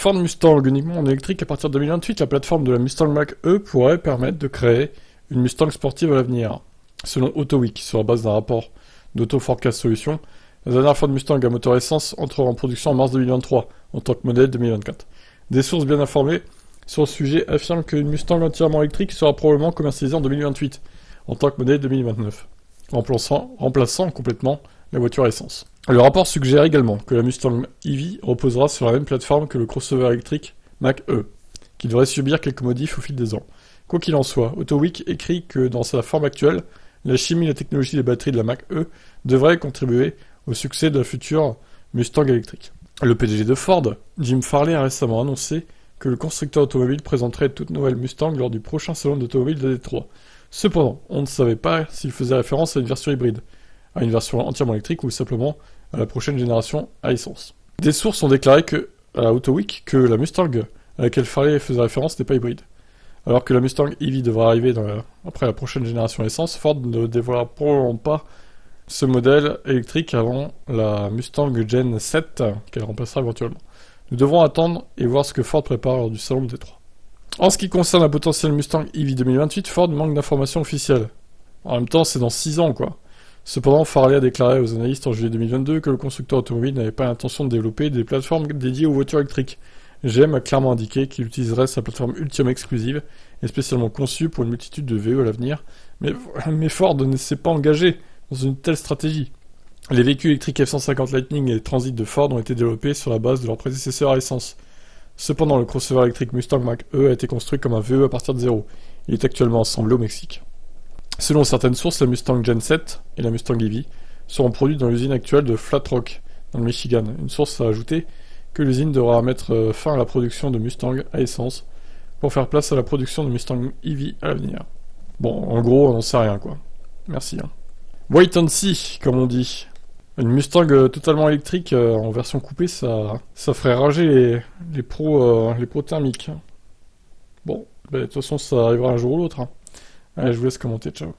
Ford Mustang uniquement en électrique à partir de 2028, la plateforme de la Mustang Mach-E pourrait permettre de créer une Mustang sportive à l'avenir. Selon AutoWeek, sur la base d'un rapport d'Auto Forecast Solutions, la dernière Ford Mustang à moteur essence entrera en production en mars 2023, en tant que modèle 2024. Des sources bien informées sur le sujet affirment qu'une Mustang entièrement électrique sera probablement commercialisée en 2028, en tant que modèle 2029, remplaçant complètement la voiture à essence. Le rapport suggère également que la Mustang EV reposera sur la même plateforme que le crossover électrique Mach-E, qui devrait subir quelques modifs au fil des ans. Quoi qu'il en soit, AutoWeek écrit que dans sa forme actuelle, la chimie et la technologie des batteries de la Mach-E devraient contribuer au succès de la future Mustang électrique. Le PDG de Ford, Jim Farley, a récemment annoncé que le constructeur automobile présenterait toute nouvelle Mustang lors du prochain salon d'automobile de Détroit. Cependant, on ne savait pas s'il faisait référence à une version hybride, à une version entièrement électrique ou simplement à la prochaine génération à essence. Des sources ont déclaré à AutoWeek que la Mustang à laquelle Farley faisait référence n'est pas hybride. Alors que la Mustang EV devra arriver après la prochaine génération à essence, Ford ne dévoilera probablement pas ce modèle électrique avant la Mustang Gen 7 qu'elle remplacera éventuellement. Nous devrons attendre et voir ce que Ford prépare lors du salon de Détroit. En ce qui concerne la potentielle Mustang EV 2028, Ford manque d'informations officielles. En même temps, c'est dans 6 ans, quoi. Cependant, Farley a déclaré aux analystes en juillet 2022 que le constructeur automobile n'avait pas l'intention de développer des plateformes dédiées aux voitures électriques. GM a clairement indiqué qu'il utiliserait sa plateforme Ultium exclusive et spécialement conçue pour une multitude de VE à l'avenir, mais Ford ne s'est pas engagé dans une telle stratégie. Les véhicules électriques F-150 Lightning et Transit de Ford ont été développés sur la base de leurs prédécesseurs à essence. Cependant, le crossover électrique Mustang Mach-E a été construit comme un VE à partir de zéro. Il est actuellement assemblé au Mexique. Selon certaines sources, la Mustang Gen 7 et la Mustang EV seront produites dans l'usine actuelle de Flat Rock, dans le Michigan. Une source a ajouté que l'usine devra mettre fin à la production de Mustang à essence pour faire place à la production de Mustang EV à l'avenir. Bon, en gros, on n'en sait rien, quoi. Merci. Wait and see, comme on dit. Une Mustang totalement électrique en version coupée, ça ferait rager les pros thermiques. Bon, de toute façon, ça arrivera un jour ou l'autre. Allez, je vous laisse commenter, ciao.